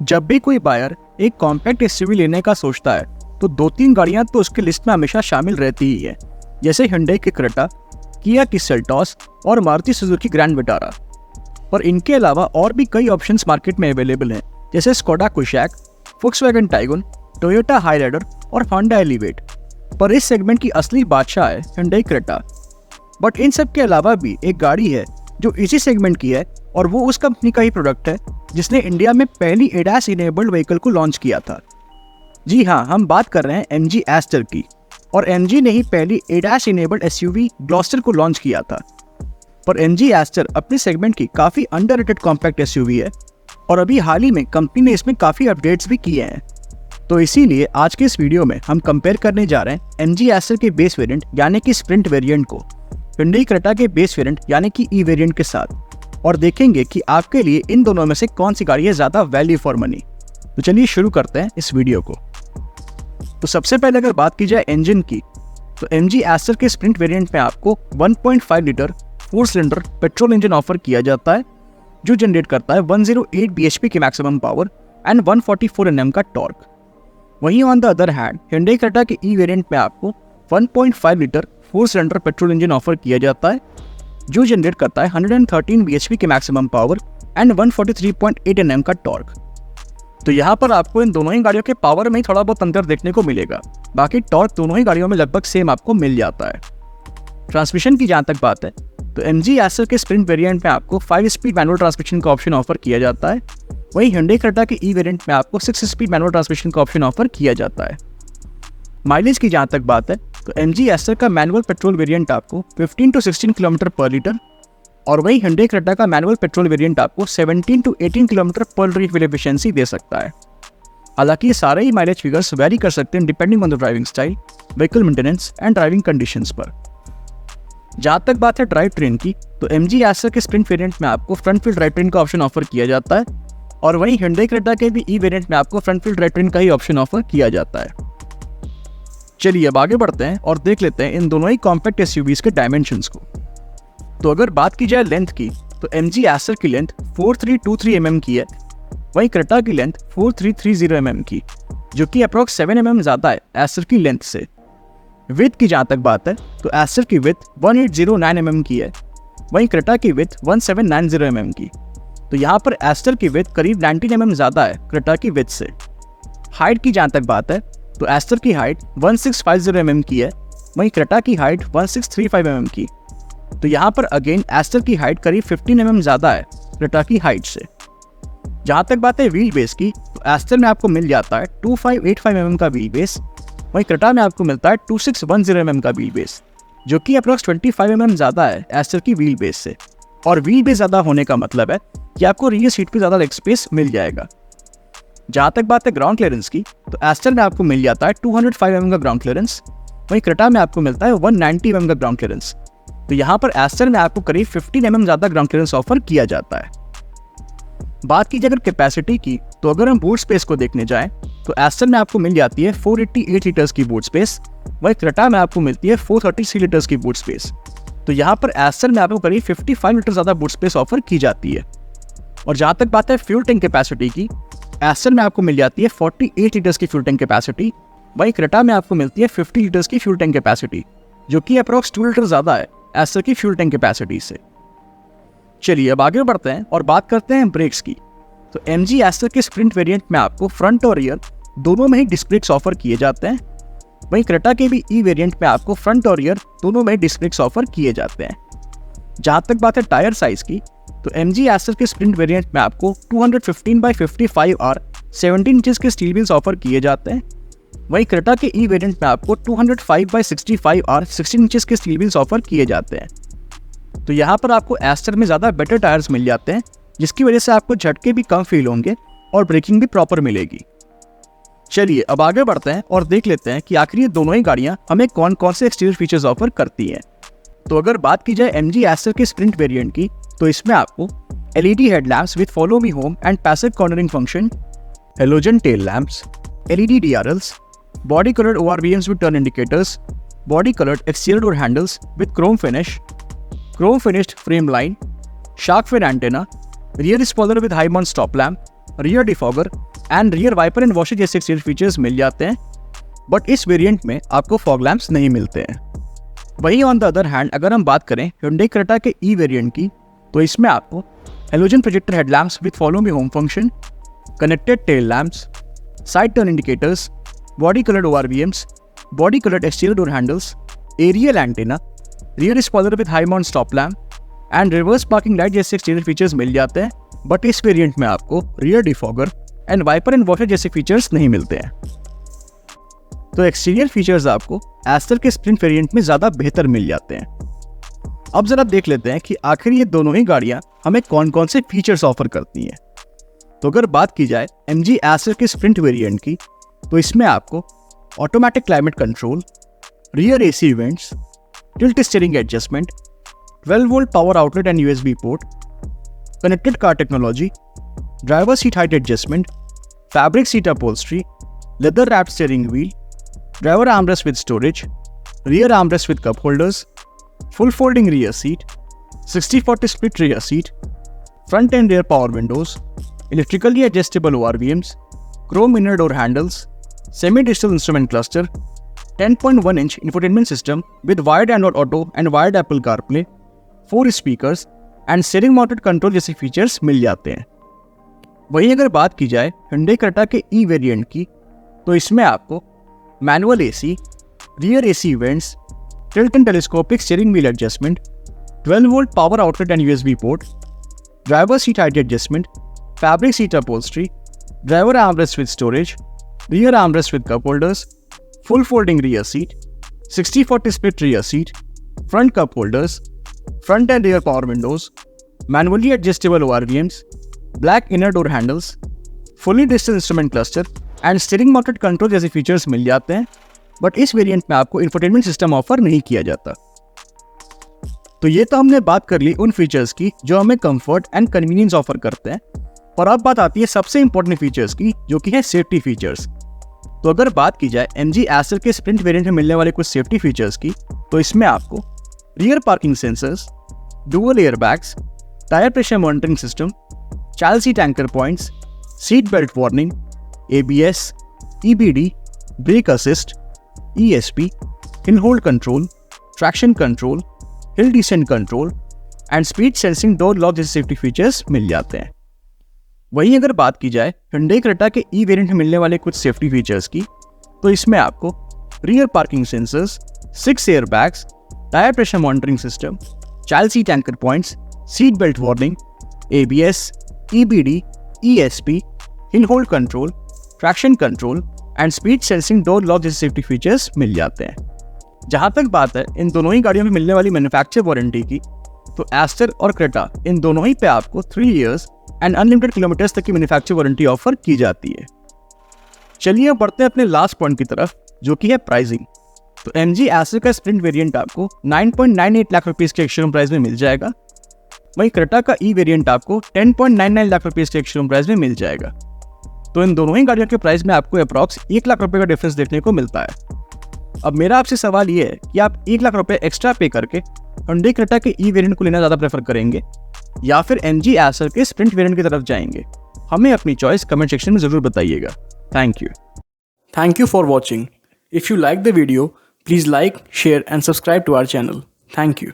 जब भी कोई बायर एक कॉम्पैक्ट एसयूवी लेने का सोचता है तो 2-3 गाड़ियां तो उसकी लिस्ट में हमेशा शामिल रहती ही है, जैसे hyundai की क्रेटा, किया की सेल्टॉस और मारुति सुजुकी ग्रैंड विटारा। और इनके अलावा और भी कई ऑप्शंस मार्केट में अवेलेबल हैं, जैसे Skoda Kushaq, Volkswagen Taigun, Toyota Hyryder और होंडा एलिवेट। पर इस सेगमेंट की असली बादशाह है hyundai क्रेटा। बट इन सब के अलावा भी एक गाड़ी है जो इसी सेगमेंट की है, और वो उस कंपनी का ही प्रोडक्ट है जिसने इंडिया में पहली एडास इनेबल्ड व्हीकल को लॉन्च किया था। जी हाँ, हम बात कर रहे हैं MG एस्टर की। और MG ने ही पहली एडास इनेबल्ड एसयूवी ग्लॉस्टर को लॉन्च किया था। पर MG एस्टर अपने सेगमेंट की काफ़ी अंडररेटेड कॉम्पैक्ट एसयूवी है, और अभी हाल ही में कंपनी ने इसमें काफ़ी अपडेट्स भी किए हैं। तो इसीलिए आज के इस वीडियो में हम कंपेयर करने जा रहे हैं MG एस्टर के बेस वेरिएंट यानी कि स्प्रिंट वेरिएंट को hyundai क्रेटा के बेस वेरिएंट यानी कि ई वेरिएंट के साथ, और देखेंगे कि आपके लिए इन दोनों में से कौन सी गाड़ी है ज़्यादा वैल्यू फॉर मनी। तो चलिए शुरू करते हैं इस वीडियो को। तो सबसे पहले अगर बात की जाए इंजन की, तो MG एस्टर के स्प्रिंट वेरिएंट में आपको 1.5 litre 4 cylinder petrol engine offer किया जाता है, जो जनरेट करता है 108 bhp की मैक्सिमम पावर एंड 144 Nm का टॉर्क। वहीं on the other hand hyundai Creta के ई वेरिएंट में आपको 1.5 litre 4 cylinder petrol engine offer किया जाता है, जो जनरेट करता है 113 bhp की मैक्सिमम पावर एंड 143.8 Nm का टॉर्क। तो यहाँ पर आपको इन दोनों ही गाड़ियों के पावर में ही थोड़ा बहुत अंतर देखने को मिलेगा, बाकी टॉर्क दोनों ही गाड़ियों में लगभग सेम आपको मिल जाता है। ट्रांसमिशन की जहाँ तक बात है तो MG एस्टर के स्प्रिंट वेरिएंट में आपको 5 स्पीड मैनुअल ट्रांसमिशन का ऑप्शन ऑफर किया जाता है। वहीं hyundai क्रेटा के ई वेरिएंट में आपको 6 स्पीड मैनुअल ट्रांसमिशन का ऑप्शन ऑफर किया जाता है। माइलेज की जहाँ तक बात है तो MG एस्टर का मैनुअल पेट्रोल वेरिएंट आपको 15 to 16 किलोमीटर पर लीटर, और वहीं hyundai क्रेटा का मैनुअल पेट्रोल वेरिएंट आपको 17 to 18 किलोमीटर पर लीटर फ्यूल एफिशिएंसी दे सकता है। हालांकि ये सारे ही माइलेज फिगर्स वेरी कर सकते हैं depending on the driving style, vehicle maintenance and driving conditions पर। जहाँ तक बात है ड्राइव ट्रेन की, तो MG एस्टर के स्प्रिंट वेरिएंट में आपको फ्रंट व्हील ड्राइव ट्रेन का ऑप्शन ऑफर किया जाता है, और वहीं hyundai क्रेटा के भी ई वेरिएंट में आपको फ्रंट व्हील ड्राइव ट्रेन का ही ऑप्शन ऑफर किया जाता है। चलिए अब आगे बढ़ते हैं और देख लेते हैं इन दोनों ही कॉम्पैक्ट एसयूवीज के डायमेंशंस को। तो अगर बात की जाए लेंथ की, तो MG एस्टर की लेंथ 4323 mm की है, वहीं क्रेटा की लेंथ 4330 mm की, जो कि अप्रॉक्स 7 mm ज़्यादा है एस्टर की लेंथ से। विड्थ की जहाँ तक बात है तो एस्टर की विड्थ 1809 mm की है, वहीं क्रेटा की विड्थ 1790 mm की। तो यहाँ पर एस्टर की विड्थ करीब 19 mm ज़्यादा है क्रेटा की विड्थ से। हाइट की जहाँ तक बात है तो एस्टर की हाइट 1650 mm की है, वहीं क्रेटा की हाइट 1635 mm की। तो यहाँ पर अगेन एस्टर की हाइट करीब 15 mm ज़्यादा है क्रेटा की हाइट से। जहाँ तक बात है व्हील बेस की, तो एस्टर में आपको मिल जाता है 2585 mm का व्हील बेस, वहीं क्रेटा में आपको मिलता है 2610 mm का व्हील बेस, जो कि अप्रॉक्स 25 mm ज़्यादा है एस्टर की व्हील बेस से। और व्हील बेस ज़्यादा होने का मतलब है कि आपको रियर सीट पे ज़्यादा लेग स्पेस मिल जाएगा। जहाँ तक बात है ग्राउंड क्लियरेंस की, तो एस्टर में आपको मिल जाता है 205 mm का ग्राउंड क्लियरेंस, वहीं क्रेटा में आपको मिलता है 190 mm का ग्राउंड क्लियरेंस। तो यहाँ पर एस्टर में आपको करीब 15 mm ज़्यादा ग्राउंड क्लियरेंस ऑफर किया जाता है। बात की जाए अगर कैपेसिटी की, तो अगर हम बूट स्पेस को देखने जाएं तो एस्टर में आपको मिल जाती है 488 लीटर्स की बूट स्पेस, वहीं क्रेटा में आपको मिलती है 433 लीटर्स की बूट स्पेस। तो यहाँ पर एस्टर में आपको करीब 55 लीटर ज़्यादा बूट स्पेस ऑफर की जाती है। और जहाँ तक बात है फ्यूल टैंक कैपेसिटी की, एस्टर में आपको मिल जाती है 48 लीटर्स की फ्यूल टैंक कैपेसिटी, वहीं क्रेटा में आपको मिलती है 50 लीटर्स की फ्यूल टैंक कैपेसिटी, जो कि अप्रॉक्स 2 लीटर ज़्यादा है एस्टर की फ्यूल टैंक कैपेसिटी से। चलिए अब आगे बढ़ते हैं और बात करते हैं ब्रेक्स की। तो MG एस्टर के स्प्रिंट वेरिएंट में आपको फ्रंट और रियर दोनों में ही डिस्क ब्रेक्स ऑफर किए जाते हैं, वहीं क्रेटा के भी ई वेरिएंट में आपको फ्रंट और रियर दोनों में डिस्क ब्रेक्स ऑफर किए जाते हैं। जहाँ तक बात है टायर साइज की, तो MG एस्टर के स्प्रिंट वेरिएंट में आपको 215/55 और 17 इंचेस के स्टील व्हील्स ऑफर किए जाते हैं, वहीं क्रेटा के ई वेरिएंट में आपको 205/65 और 16 इंचेस के स्टील व्हील्स ऑफर किए जाते हैं। तो यहाँ पर आपको एस्टर में ज़्यादा बेटर टायर्स मिल जाते हैं, जिसकी वजह से आपको झटके भी कम फील होंगे और ब्रेकिंग भी प्रॉपर मिलेगी। चलिए अब आगे बढ़ते हैं और देख लेते हैं कि आखिर ये दोनों ही गाड़ियाँ हमें कौन कौन से एक्सटीरियर फीचर्स ऑफर करती हैं। तो अगर बात की जाए MG एस्टर के स्प्रिंट वेरिएंट की, तो इसमें आपको LED headlamps with follow me home and passive cornering function, halogen tail lamps, LED DRLs, body coloured ORVMs with turn indicators, body colored exterior door handles with chrome finished frame line, shark fin antenna, rear spoiler with high mount stop lamp, rear defogger, and rear wiper and washer जैसे exterior features मिल जाते हैं, but इस variant में आपको fog lamps नहीं मिलते हैं। वहीं ऑन द अदर हैंड अगर हम बात करें Hyundai Creta के ई वेरिएंट की, तो इसमें आपको halogen projector headlamps with follow me home function, connected tail lamps, side turn indicators, body coloured ORVMs, body coloured exterior door handles, aerial antenna, rear spoiler with high mount stop lamp and reverse parking light जैसे exterior features मिल जाते हैं, but इस variant में आपको rear defogger and wiper and washer जैसे features नहीं मिलते हैं। तो एक्सटीरियर फीचर्स आपको एस्टर के स्प्रिंट वेरिएंट में ज़्यादा बेहतर मिल जाते हैं। अब जरा देख लेते हैं कि आखिर ये दोनों ही गाड़ियाँ हमें कौन कौन से फीचर्स ऑफर करती हैं। तो अगर बात की जाए MG एस्टर के स्प्रिंट वेरिएंट की, तो इसमें आपको automatic climate control, rear AC events, tilt steering adjustment, 12 volt power outlet and USB port, connected car technology, driver seat height adjustment, fabric seat upholstery, leather wrapped steering wheel, driver armrest with storage, rear armrest with cup holders, full folding rear seat, 60-40 split rear seat, front end rear power Windows, electrically adjustable ORVMs, Chrome inner door handles, semi digital instrument cluster, 10.1 inch infotainment system with wired Android auto and wired Apple CarPlay, 4 speakers and steering mounted control जैसे features मिल जाते हैं। वहीं अगर बात की जाए Hyundai Creta के ई वेरिएंट की, तो इसमें आपको manual AC, rear AC events, tilt and telescopic steering wheel adjustment, 12 volt power outlet and USB port, driver seat height adjustment, fabric seat upholstery, driver armrest with storage, rear armrest with cup holders, full folding rear seat, 60-40 split rear seat, front cup holders, front end rear power Windows, manually adjustable ORVMs, black inner door handles, fully digital instrument cluster and steering mounted control जैसे features मिल जाते हैं, but इस variant में आपको infotainment system offer नहीं किया जाता। तो ये तो हमने बात कर ली उन फीचर्स की जो हमें कंफर्ट एंड कन्वीनियंस ऑफर करते हैं, और अब बात आती है सबसे इंपॉर्टेंट फीचर्स की, जो कि है सेफ्टी फीचर्स। तो अगर बात की जाए MG एस्टर के स्प्रिंट वेरिएंट में मिलने वाले कुछ सेफ्टी फीचर्स की, तो इसमें आपको rear parking sensors, dual airbags, tyre pressure monitoring system, child seat anchor points, seat belt warning, ABS, EBD, brake assist, ESP, hill hold control, traction control, hill descent control and speed sensing door lock जैसे safety features मिल जाते हैं। वहीं अगर बात की जाए Hyundai Creta के ई वेरिएंट में मिलने वाले कुछ सेफ्टी फीचर्स की, तो इसमें आपको rear parking sensors, 6 airbags, tyre pressure monitoring system, child seat anchor points, seat belt warning, ABS, EBD, ESP, hill hold control, traction control and speed sensing door lock जैसे safety features मिल जाते हैं। जहां तक बात है इन दोनों ही गाड़ियों में मिलने वाली मैन्युफैक्चर वारंटी की, तो एस्टर और क्रेटा इन दोनों ही पे आपको 3 इयर्स एंड अनलिमिटेड किलोमीटर्स तक की मैन्युफैक्चर वारंटी ऑफर की जाती है। चलिए अब बढ़ते हैं अपने लास्ट पॉइंट की तरफ, जो कि है प्राइसिंग। तो MG एस्टर का स्प्रिंट वेरिएंट आपको 9.98 लाख रुपीज़ के एक्स-शोरूम प्राइस में मिल जाएगा। वहीं क्रेटा का ई वेरिएंट आपको 10.99 लाख रुपीज़ के एक्स-शोरूम प्राइस में मिल जाएगा। तो इन दोनों ही गाड़ियों के प्राइस में आपको अप्रॉक्स 1 लाख रुपए का डिफरेंस देखने को मिलता है। अब मेरा आपसे सवाल ये है कि आप 1 लाख रुपए एक्स्ट्रा पे करके Hyundai Creta के ई वेरिएंट को लेना ज़्यादा प्रेफर करेंगे या फिर MG एस्टर के स्प्रिंट वेरिएंट की तरफ जाएंगे? हमें अपनी चॉइस कमेंट सेक्शन में ज़रूर बताइएगा। Thank you for watching. If you like the video, please like, share and subscribe to our channel. Thank you.